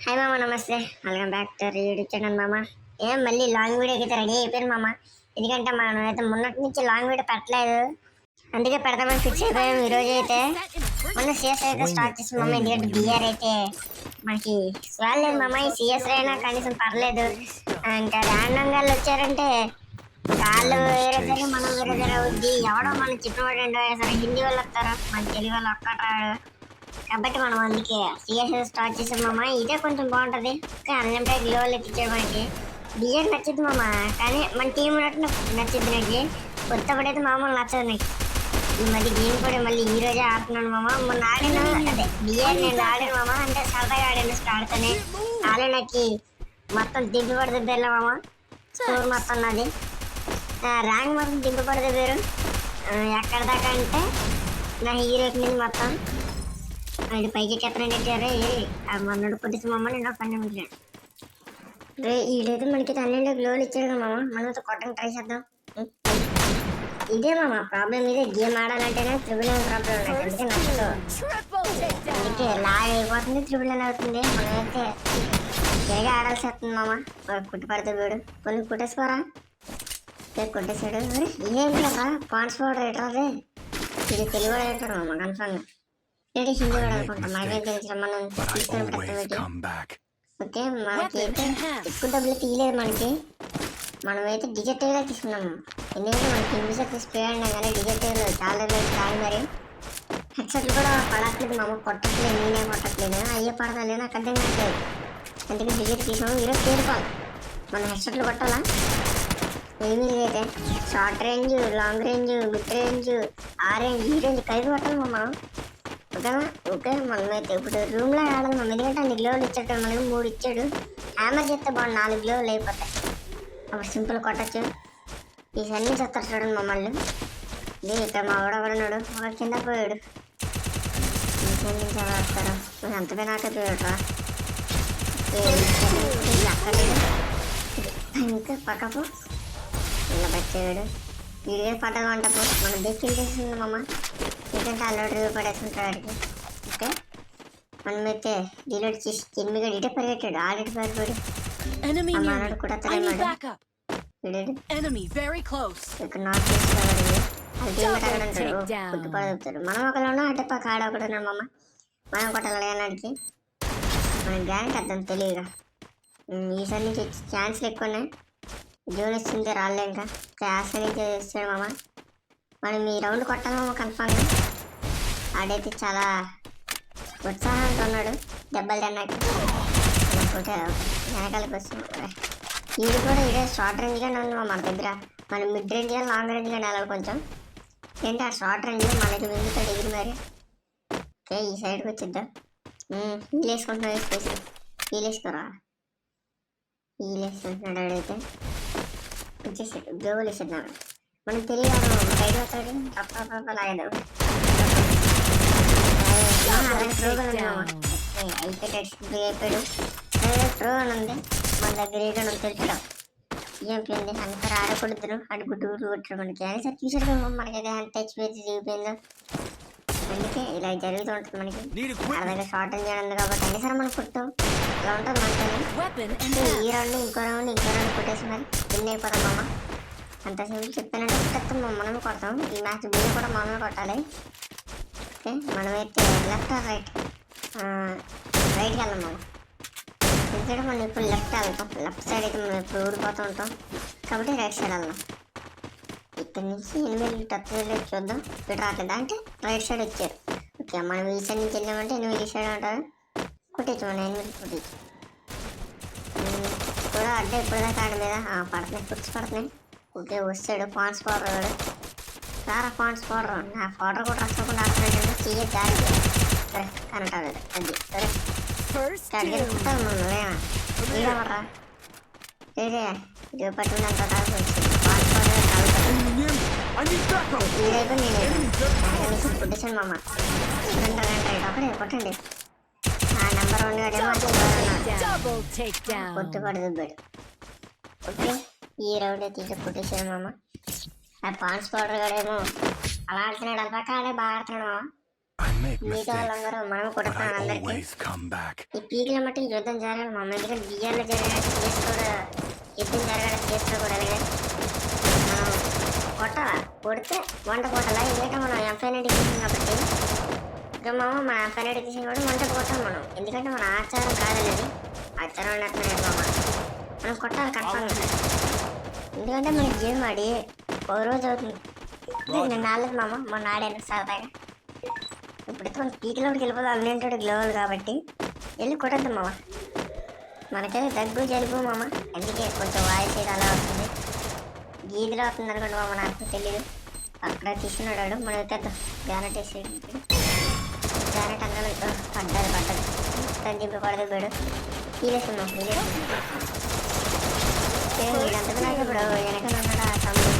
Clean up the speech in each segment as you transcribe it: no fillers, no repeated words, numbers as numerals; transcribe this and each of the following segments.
Hi మామ, నమస్తే. Welcome back to YouTube channel మామ. మళ్ళీ లాంగ్ వీడియోకి అయితే రెడీ అయిపోయాను మామ. ఎందుకంటే మనం అయితే మొన్నటి నుంచి లాంగ్ వీడియో పెట్టలేదు, అందుకే పెడతామని ఫిక్స్ అయిపోయాం. ఈరోజు అయితే మొన్న సిఎస్ అయితే స్టార్ట్ చేసాం మామ. ఎందుకంటే బిఆర్ అయితే మనకి స్వాల్ లేదు మామ. ఈ సిఎస్ అయినా కనీసం పర్లేదు. ఇంకా ర్యాండంగా వచ్చారంటే వాళ్ళు వేరే దగ్గర మనం వేరే దగ్గర అవుద్ది. ఎవడో మనం చెప్పినవాడు సరే హిందీ వాళ్ళు వస్తారా, మన తెలుగు వాళ్ళు ఒక్కటాడు కాబట్టి మనం అందుకే సిఎస్ఎస్ స్టార్ట్ చేసాం మామ. ఇదే కొంచెం బాగుంటుంది. అన్లిమిటెడ్ గ్లోవల్ ఎత్తిచ్చాడు మనకి. బిజెడ్ నచ్చింది మామ, కానీ మన టీం ఉన్నట్టు నచ్చింది నాకు. కొత్తప్పుడైతే మామూలు నచ్చదు నాకు. ఈ మధ్య గేమ్ కూడా మళ్ళీ ఈ రోజే ఆడుతున్నాను మామ. మొన్న ఆడిన అదే బిజెడ్ నేను ఆడాను మామ. అంటే సరదాగా ఆడాను స్టార్ట్తోనే. ఆడే నాకు మొత్తం దింపి పడుతుంది వెళ్ళా మామ. స్కోర్ మొత్తం నాది ర్యాంక్ మొత్తం దింపి పడితే పేరు ఎక్కడ దాకా అంటే నా హీరోకి మీద మొత్తం అది పైకి ఎక్కడంటే మొన్నడు పొద్దుకు మమ్మ నేను ఒక ఉంటాను. రే వీడైతే మనకి తల్లిలో గ్లోలు ఇచ్చాడు కదా మామ. మనతో కొట్టడానికి ట్రై చేద్దాం. ఇదే మామ ప్రాబ్లం. ఇదే గేమ్ ఆడాలంటేనే త్రిబుల్ ఎన్ ప్రాబ్లం నాకు. అందుకే నచ్చదు. అందుకే లాగ్ అయిపోతుంది, త్రిబుల్ ఎన్ అవుతుంది. మనమైతే వేగా ఆడాల్సి వస్తుంది మామ. కుట్టి పడితే వీడు కొన్ని కుట్టేసుకోరా. కొట్టేసాడు. ఏం కదా పాయింట్స్ పౌడర్ రేటర్ ఇది తెలుగు రేటర్ మామ కన్ఫర్మ్. హిందీ కూడా అనుకుంటాం. మనకేం తెలిసిన మనం తీసుకొని పెడతాం. ఓకే మనకి అయితే ఎక్కువ డబ్బులు తీయలేదు మనకి. మనమైతే డిజిటల్గా తీసుకున్నాము. ఎందుకంటే మనకి మ్యూజిక్ స్ప్రే అయినా కానీ డిజిటల్ చాలా కాదు. మరి హెడ్సెట్లు కూడా పడట్లేదు మామ. కొట్టట్లేదు, నేనే కొట్టట్లేదు. అయ్యే పడతాను నాకు అర్థం కావట్లేదు. అందుకే డిజిట్ తీసాము. ఈరోజు తీరుకోవాలి. మన హెడ్సెట్లు కొట్టాలా ఏమీ అయితే short range, long range, mid range, ఆ రేంజ్, ఈ రేంజ్ కలిపి కొట్టాలి మనం. ఓకేనా? ఓకే మనమైతే ఇప్పుడు రూమ్లో ఆడాలి మనం. ఎందుకంటే 2 గ్లోవ్లు ఇచ్చాడు మనకి. 3 ఇచ్చాడు. హ్యామర్ చేస్తే బాగుంది. 4 గ్లోవ్లు అయిపోతాయి. అప్పుడు సింపుల్ కొట్టచ్చు. ఈసారి చెప్తారు చూడండి మమ్మల్ని. ఇది ఇక్కడ మా వాడెవడున్నాడు, ఒక కింద పోయాడు. ఈసారి నుంచి ఎలా వస్తాడు మరి అంత పోయినాకే పోయాడురా. ఇంకా పక్కకు ఇలా వచ్చేవాడు. వీడియో పడ్డగా ఉంటప్పుడు మనం బెక్కిల్ చేస్తుంది మమ్మ. ఎందుకంటే అల్లుడు రివ్యూ పడేసుకుంటాడు వాడికి. ఓకే మనమైతే డిలీట్ చేసి ఎనిమిగా ఇటే పరిగెట్టాడు. ఆడిటి పరిగెడు అమ్మాడు కూడా తలమాడు. ఇక్కడ నార్త్ ఈస్ట్ అది అక్కడ ఉంటాడు. గుర్తు పడుతాడు. మనం ఒకళ్ళు అటే పక్క ఆడ ఒకటి ఉన్నాడు మమ్మ. మనం కొట్టాలి అడిగి మనం గ్యారెంటీ అర్థం తెలియగా. ఈసారి నుంచి ఛాన్స్లు ఎక్కువ ఉన్నాయి. జూన్ వచ్చింది రాలే. ఇంకా క్లాస్ నుంచి ఇస్తాడు మామ. మనం ఈ రౌండ్ కొట్టాలి మామ కన్ఫామ్గా. ఆడైతే చాలా ఉత్సాహంతో ఉన్నాడు. దెబ్బలు తిన్నాక వెనకాలకి వస్తుంది. ఇది కూడా ఇదే షార్ట్ రేంజ్గానే ఉంది మన దగ్గర. మనం మిడ్ రేంజ్ కానీ లాంగ్ రేంజ్ కానీ వెళ్ళాలి కొంచెం. ఏంటి ఆ షార్ట్ రేంజ్ మనకి మిగులుతాడు ఎగిరి మరి. ఓకే ఈ సైడ్కి వచ్చిద్దాం. హీల్ వేసుకుంటున్నాం. వేసుకేసి హీల్ వేసుకోరా. హీల్ వేసుకుంటున్నాడు ఆడైతే. వచ్చేసాడు గ్లోబల్ వేసేద్దాం. మనకు తెలియదు బయట వస్తాడు. తప్ప లాగేద్దాం. అయిపోయాడు. ప్రో అని ఉంది మన దగ్గర. ఏదో తెలుసుకుంటాం ఏం పోయింది అందరూ ఆడకూడదు. ఆడి గుడ్డు కొట్టాడు మనకి. అని సార్ చూసాడు మనకైతే ఎంత తెచ్చిపోయింది దిగిపోయిందో. అందుకే ఇలా జరుగుతూ ఉంటుంది మనకి. మన దగ్గర షార్ట్ రేంజ్ ఉంది కాబట్టి అన్ని సార్ మనం కొట్టాం. ఇలా ఉంటుంది మనతో. ఈ రౌండ్ ఇంకో రౌండ్ కొట్టేసి మరి విన్ అయిపోతాం మామ. అంత సింపుల్ చెప్పానంటే కొట్టేస్తాం మనమే కొడతాం. ఈ మ్యాచ్ బిల్ కూడా మనమే కొట్టాలి. ఓకే మనమైతే లెఫ్ట్ ఆర్ రైట్ రైట్కి వెళ్దాం మనం. ఎందుకంటే మనం ఇప్పుడు లెఫ్ట్ వెళ్తాం. లెఫ్ట్ సైడ్ అయితే మనం ఎప్పుడు ఊడిపోతూ ఉంటాం కాబట్టి రైట్ సైడ్ వెళ్దాం. ఇక్కడ నుంచి 8 టచ్ చూద్దాం. ఇక్కడ రావట్లేదు అంటే రైట్ సైడ్ వచ్చారు. ఓకే మనం ఈ సైడ్ నుంచి వెళ్ళామంటే 8 ఈ సైడ్ ఉంటారు. కొట్టచ్చు మనం 8 కొట్టచ్చు కూడా. అంటే ఇప్పుడుదాకా ఆడ మీద పడుతున్నాయి, ఫుడ్స్ పడుతున్నాయి. ఓకే వస్తాడు పాన్స్ పౌడర్ వాడు. సారా పాన్స్ పౌడర్ నా పౌడర్ కూడా రచ్చకుండా ఆడుతున్నాడు. చెయ్యి దారి కరెక్ట్ అవ్వలేదు. అది సరే కుట్టాలి మనం. ఏడవరా ఏదే ఇది పట్టుకున్నంత వచ్చింది. పాన్స్ పౌడర్ ఈడైపు నేనైతే కొట్టేసాను మామ. గంట ఒకటే కొట్టండి. ఆ నెంబర్ 1 గాడేమో కొట్టుపడుతుంది. ఓకే ఈ రౌండ్ అయితే కొట్టేసాడు మామ. ఆ పాన్స్ పౌడర్ గాడేమో అలా ఆడుతున్నాడు. అంతా కాడే బాగా ఆడుతున్నాడు మామ. I make మిగతా mistakes, వాళ్ళందరూ మనం but కొడుతున్నాం I అందరికి. always come back. ఈ పీకుల మట్టి యుద్ధం జరగాలి మామ, ఎందుకంటే బియ్యాల్లో జరిగినట్టు కేసు కూడా యుద్ధం జరగాలి కేసులో కూడా. అలాగే మనం కొట్టాలా, కొడితే వంట కొట్టాలా, ఎందుకంటే మనం ఎంఫైనైట్ తీసాం కాబట్టి. ఇంకా మామ మన ఎంఫైనైట్ తీసిన కూడా వంట కొట్టాం మనం, ఎందుకంటే మన ఆచారం కాదని. ఆచారం అన్నట్టు మామ మనం కొట్టాలి కన్ఫామ్గా, ఎందుకంటే మనకి గేమ్ ఆడి ఓ రోజు అవుతుంది. నేను ఆడలేదు మామ, మొన్న ఆడాను సరదాగా. ఇప్పుడైతే మన పీకిలోకి వెళ్ళిపోతే అన్లిమిటెడ్ గ్లోవల్ కాబట్టి వెళ్ళి కొట్టద్దు మామ. మనకైతే దగ్గు జలుబు మామ, అందుకే కొంచెం వాయిస్ అయితే అలా వస్తుంది. గీదిలో అవుతుంది అనుకోండి మామ, నాకు తెలియదు. అక్కడ తీసుకున్నాడు మనం ఎత్తేద్దాం. గ్రానైట్ వేసి గ్రానైట్ అన్నాడు, పడ్డది తను దింపి పడదు బేడు. వీలేసుకున్నాం వీడంతా నాకు ఇప్పుడు వెనక ఉన్నాడు ఆ తమ్ముడు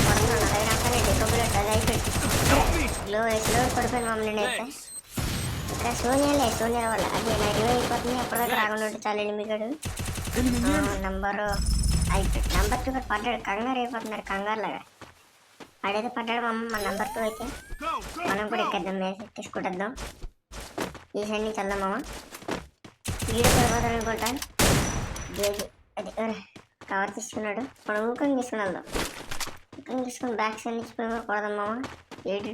పడుతున్నాడు. అలాగే డెకోబులెట్ అది అయిపోయింది. గ్లో పడిపోయింది మమ్మల్ని అయితే. ఇక్కడ సోనియా వల్ల అది నెగిటివ్ అయిపోతుంది. ఎప్పటిదాకా రాకుండా ఉంటే చాలండి మీకు. నెంబర్ 2 పడ్డాడు, కంగారు అయిపోతున్నాడు, కంగారులాగా ఆడైతే పడ్డాడు మమ్మ. మన నెంబర్ 2 అయితే మనం కూడా ఎక్కేద్దాం, తీసుకుంటేద్దాం. ఈ సైడ్ నుంచి వెళ్దాం మామ. వీడియో పడిపోతాడు అనుకుంటా. అది కవర్ తీసుకున్నాడు, మనం ఊకని తీసుకుని వెళ్దాం. ఊకని తీసుకుని బ్యాక్ సైడ్ నుంచి పోయి కొడదాం మామ. ఏడు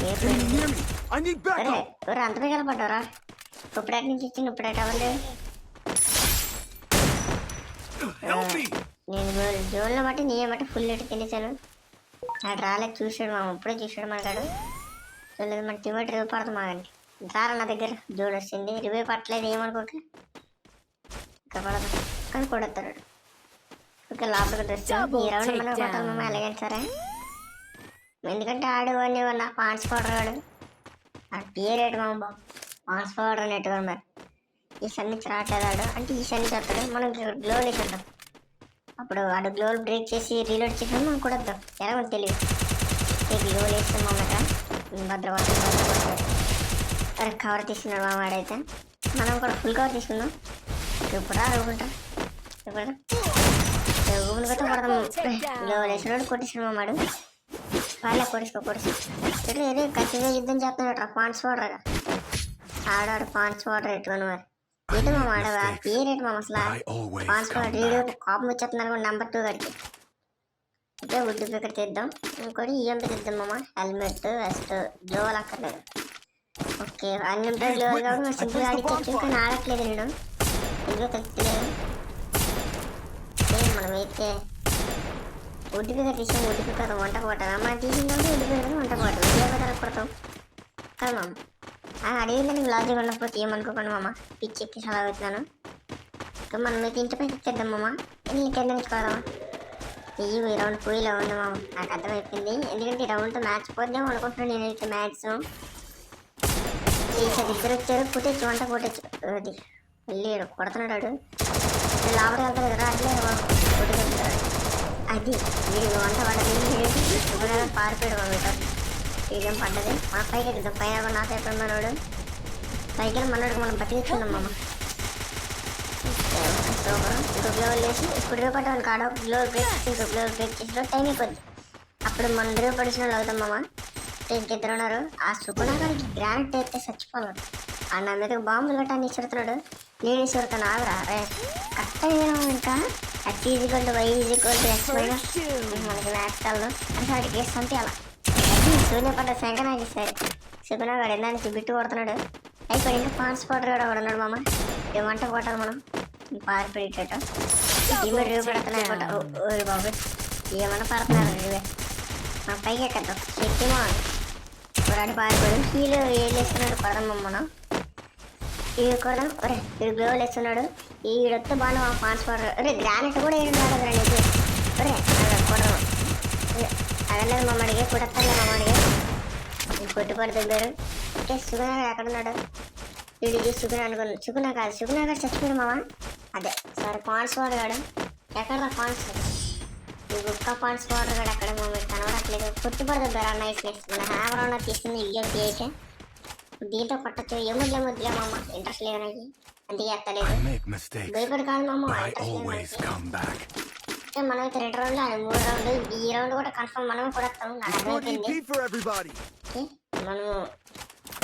ఎవరు అంత పైకి పడ్డారా? ఇప్పుడేట నుంచి ఇచ్చింది, ఇప్పుడేట అవ్వలేదు. నేను జోన్లో బట్టి నీయే బట్టి ఫుల్ ఎటు తినేసాను. అటు రాలేదు, చూసాడు మామ, ఇప్పుడే చూసాడు మనకాడు. చూడలేదు మన టీమేట్ రివ్యూ పడతాం మాగండి. రారా నా దగ్గర జోడు వచ్చింది, రివ్యూ పట్టలేదు ఏమనుకోక ఇంకా పడదు కానీ కొడతాడు. ఓకే లోపలికి డ్రెస్ ఈ రౌండ్ మనం కొట్టాలి మామ, ఎలాగైనా సరే. ఎందుకంటే ఆడు అని నా పాన్స్ పౌడర్ వాడు ఆ పేరేటు మామ, పాన్స్ పౌడర్ నెట్టుగా మరి. ఈ సన్ నుంచి రావట్లేదు ఆడు, అంటే ఈ సన్ నుంచి వస్తాడు. మనం గ్లోల్ వేసేద్దాం, అప్పుడు ఆడు గ్లోల్ బ్రేక్ చేసి రీలోడ్ చేసాం మనం కొడద్దాం. ఎలా మనకు తెలియదు. గ్లోల్ వేస్తాం మామట. భద్రపడతాం. అరే కవర్ తీసుకున్నాడు మామ ఆడైతే. మనం కూడా ఫుల్ కవర్ తీసుకుందాం. ఇప్పుడు అనుకుంటా ఊపిని కొత్త పడతాం. గ్లోల్ వేసినాడు, కొట్టేసాడు మామాడు. వాళ్ళ కొడుసుకో ఏదో ఖచ్చితంగా యుద్ధం చేస్తున్నాడు పాన్స్ పౌడర్. ఆడాడు పాన్స్ పౌడర్ ఎట్టుకుని మరి ఏంటి మామ ఆడవా పేరేంటి మామ అసలు పాన్స్ పౌడర్ రీడియో కాపం వచ్చేస్తున్నారు నెంబర్ 2 గడికి. ఓకే వుడ్ పికర్ తీద్దాం, ఇంకోటి ఈఎంపీ తీద్దాం మామ. హెల్మెట్ వెస్ట్ గ్లోవల్ అక్కర్లేదు. ఓకే అన్లిమిటెడ్ గ్లోవల్ కాబట్టి మనం సింపుల్గా ఆడిచ్చు, కానీ ఆడట్లేదు నేను ఇందులో తెలియలేదు. మనం అయితే వుడ్ పికర్ తీసాం, వుడ్ పికర్ వంట కొట్టాలి. మనం తీసిన వుడ్ పికర్ వంట కొట్టాలి, ఏ కొడతాం కదా మామ. అడిగింది నీకు లాజిక్ ఉండకపోతే ఏమనుకోకండి మామ, పిచ్చి ఎక్కి సలహా అవుతున్నాను. ఇంకా మనం అయితే ఇంటి పైకి ఇచ్చేద్దాం మామ, ఇల్లు కింద నుంచి కోదామా. ఈ రౌండ్ పోయిలా ఉంది మామ, నాకు అర్థమైపోయింది. ఎందుకంటే ఈ రౌండ్తో మ్యాచ్ పోద్దాం అనుకుంటున్నాను నేనైతే. మ్యాక్సిమం ఇద్దరు వచ్చారు, కొట్టచ్చు వంట కొట్టచ్చు. అది వెళ్ళి కొడుతున్నాడు లోపలికి వెళ్తారు కదా, అట్లే కొట్టుకుంటాడు. అది వీడి వంట పడదు, పారిపోయాడు మా మీటర్. వీడియం పడ్డది మన పైకి ఎక్కుదాం. పైన నాతో ఎక్కడ మనోడు పైకి మనోడికి మనం బతికిస్తున్నాం మామ. సూపర్. ఇంకో గ్లోవల్ వేసి ఇప్పుడు రివ్యూ పట్టాలి కాడ గ్లోవల్ బ్రేక్ చేసి ఇంకో గ్లోవల్ బ్రేక్ చేసిన టైం అయిపోద్ది. అప్పుడు మనం రివ్యూ పడిసిన వాళ్ళు అవుతాం మామ. ఇంకిద్దరు ఉన్నారు. ఆ సుకునాగానికి గ్రానైట్ అయితే చచ్చిపోవాలి. ఆ నా మీద బాంబులు కట్టాన్ని ఇసురుతున్నాడు, నేను ఇసురుతాను. ఆగురా రే కరెక్ట్గా ఇంకా X is equal to Y is equal to X minus మనకి మ్యాథ్స్ కాళ్ళు అంటే వాటికి వేసి పంపించాలి. సూర్య పడ్డ శంకనాకి సరే సుకునాగాడు ఎందానికి బిట్టు కొడుతున్నాడు. అయిపోయి ఇంకా పాన్స్ పౌడర్ కూడా ఉన్నాడు మామ. ఏమంట కొట్టాలి మనం పారిపోయేట ఇవి రివ్యూ పెడతాను ఓ బాబు ఏమన్నా పడుతున్నారు రివ్యూ. మనం పైకి ఎక్కద్దాం శక్తి మా ఇప్పుడు పారిపోయాడు. హీలు వేస్తున్నాడు కొడదాం మనం. ఇవి కొడదాం. ఒరే వీడు గ్లోవల్ వేస్తున్నాడు, ఈడొస్తే బాగా మా పాన్స్ పౌడర్. ఒరే గ్రానైట్ కూడా వేయడం రాదు నీకు. ఒరే కొడదాం అదలేదు మమ్మడికి కొడతాను మమ్మడికి కొట్టుపడుతున్నారు. ఓకే సుగుణాగాడు ఎక్కడున్నాడు? వీడికి సుగుణ అనుకున్నాడు. సుగుణ కాదు, సుగుణాగాడు చచ్చిపోయాడు మామ. అదే సారీ పాన్స్ పౌడర్ గాడు ఎక్కడదా పాన్స్, ఈ గుక్క పాన్స్ పౌడర్ గాడు ఎక్కడ మమ్మల్ని కనబడట్లేదు. కొట్టుపడుతుంది నైస్నెస్. మన హ్యామర్ ఉన్న తీసుకుంది ఈఎంపీ అయితే దీంతో కొట్టచ్చు. ఏముద్లే మామ, ఇంట్రెస్ట్ లేదు నాకు, అందుకే ఎత్తలేదు. భయపడి కాదు మామ, ఇంట్రెస్ట్ లేదు. మనం అయితే 2 రౌండ్లు 3 రౌండ్లు, ఈ రౌండ్ కూడా కన్ఫర్మ్ మనం కూడా మనము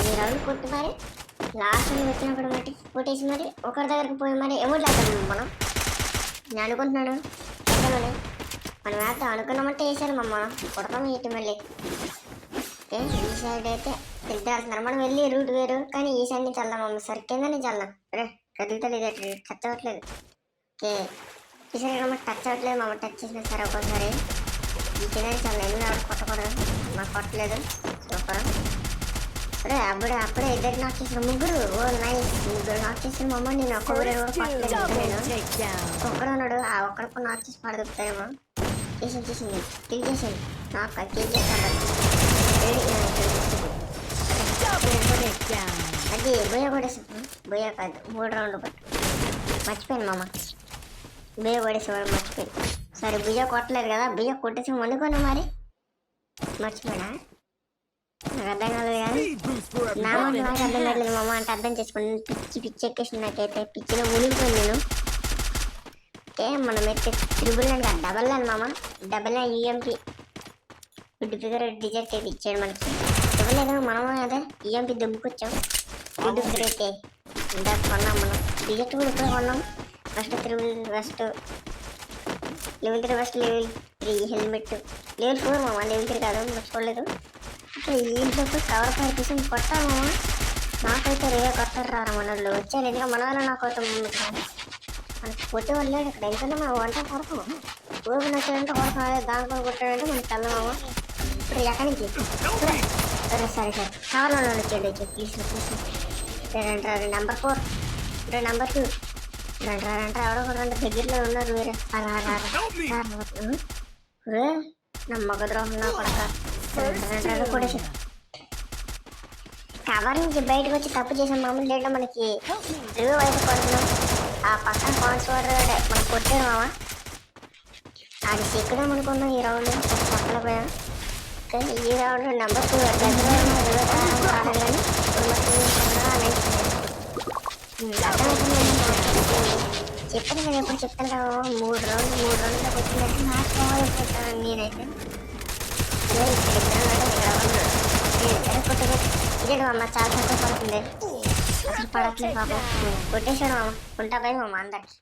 ఈ రౌండ్ కొట్టి మరి లాస్ట్ వచ్చినప్పుడు మట్టి కొట్టేసి మరి ఒకరి దగ్గరికి పోయి మరి ఎమౌంట్ వేద్దాం మనం. నేను అనుకుంటున్నాను వేద్దామని. మనం వేద్దాం అనుకున్నామంటే వేసారు మమ్మ కొడతాం ఏంటి మళ్ళీ. ఓకే ఈ సైడ్ అయితే తింటాడుతున్నారు, మనం వెళ్ళి రూట్ వేరు కానీ ఈ సైడ్ నుంచి వెళ్దాం మమ్మ. సరే కింద నుంచి వెళ్దాం. రే కదులుతలేదు టచ్ అవ్వట్లేదు. ఓకే ఈ సైడ్ మమ్మ టచ్ అవ్వట్లేదు మమ్మ. టచ్ చేసినా సరే ఒక్కోసారి ఈ కింద నుంచి వెళ్దాం. ఎందుకు ఎవరు కొట్టకూడదు, నాకు కొట్టలేదు. సూపర్. అప్పుడే ఇద్దరు నాక్ చేసిన ముగ్గురు. ఓ నైస్, ముగ్గురు నాక్ చేసిన మమ్మ. నేను ఒక్క ఊరే కూడా కొట్టలేదు. నేను ఒక్కడు ఉన్నాడు, ఆ ఒక్కడికి నాక్ చేసి పడదుపుతాయేమో. చేసింది కిల్ చేసింది నాకు కిల్ చేస్తాను. అది బోయ కొడేసాను. బోయ కాదు 3 రౌండ్లు కొట్టు. మర్చిపోయాను మామ, బుయ్య కొడేసేవాడు మర్చిపోయాను. సరే బుయ్య కొట్టలేదు కదా, బుయ్య కొట్టేసి వండుకోను మరి. మర్చిపోయినా నాకు అర్థం కాలేదు కానీ నా మాట నాకు అర్థం కాలేదు మామ. అంటే అర్థం చేసుకుని పిచ్చి ఎక్కేసింది నాకైతే. పిచ్చిలో మునిగిపోయింది నేను. ఓకే మనమైతే త్రిబుల్ అండ్ కాదు డబల్ అని మామ. Double and UMP good figure డిజెక్ట్ అయితే ఇచ్చాడు మనకి. డబల్ ఏదో మనం అదే యూఎంపీ దుబ్బుకొచ్చాం. గుడ్ ఫిగర్ అయితే ఇందాక కొన్నాం మనం. డిజెక్ట్ కూడా ఇప్పుడు కొన్నాం. First triple first level 3 first level 3 helmet level 4 మామ. లెవెల్ 3 కాదు మర్చిపోలేదు. ఓకే ఇంట్లో కవర్ ఫైర్ తీసుకుని కొట్టాను మామ. నాకైతే రే కొట్టారు రా మనోళ్ళు వచ్చారు. ఎందుకంటే మన వల్ల నాకు అవుతాం మనకి కొట్టే వాళ్ళు ఇక్కడ. ఎందుకంటే మనం వంట కొడతాం. ఊపిన వచ్చాడంటే కొడతాం. అదే దాంట్లో కొట్టాడంటే మనకి తెల్లమామ. ఇప్పుడు ఎక్కడి నుంచి సరే కవర్లో వచ్చాడు. ప్లీజ్ రండి నెంబర్ 4 ఇప్పుడు నెంబర్ 2 రండి ఎవడో కూడా దగ్గరలో ఉన్నారు వేరే. నమ్మక ద్రోహం నా కొడక. కొడేసి కవర్ నుంచి బయటకు వచ్చి తప్పు చేసాం మామూలు. లేదంటే మనకి రివ్యూ వైపు కొడుతున్నాం. ఆ పక్కన కాన్స్వర్ మనకు కొట్టాడు మామ. అది చెక్కుదాం అనుకున్నాం ఈ రౌండ్. పక్కన పోయాం. కానీ ఈ రౌండ్ నెంబర్ 2 ఆడాలి కానీ చెప్పాను కదా ఎప్పుడు చెప్తాను కదా 3 రౌండ్లకు వచ్చిందంటే నాకు పోవాలనుకుంటాను నేనైతే. ఇదే అమ్మ చాలా సంతోషపడుతుంది. అసలు పడట్లేదు పాపం. కొట్టేశాడు మామ. ఉంటా పోయి మామ అందరికి.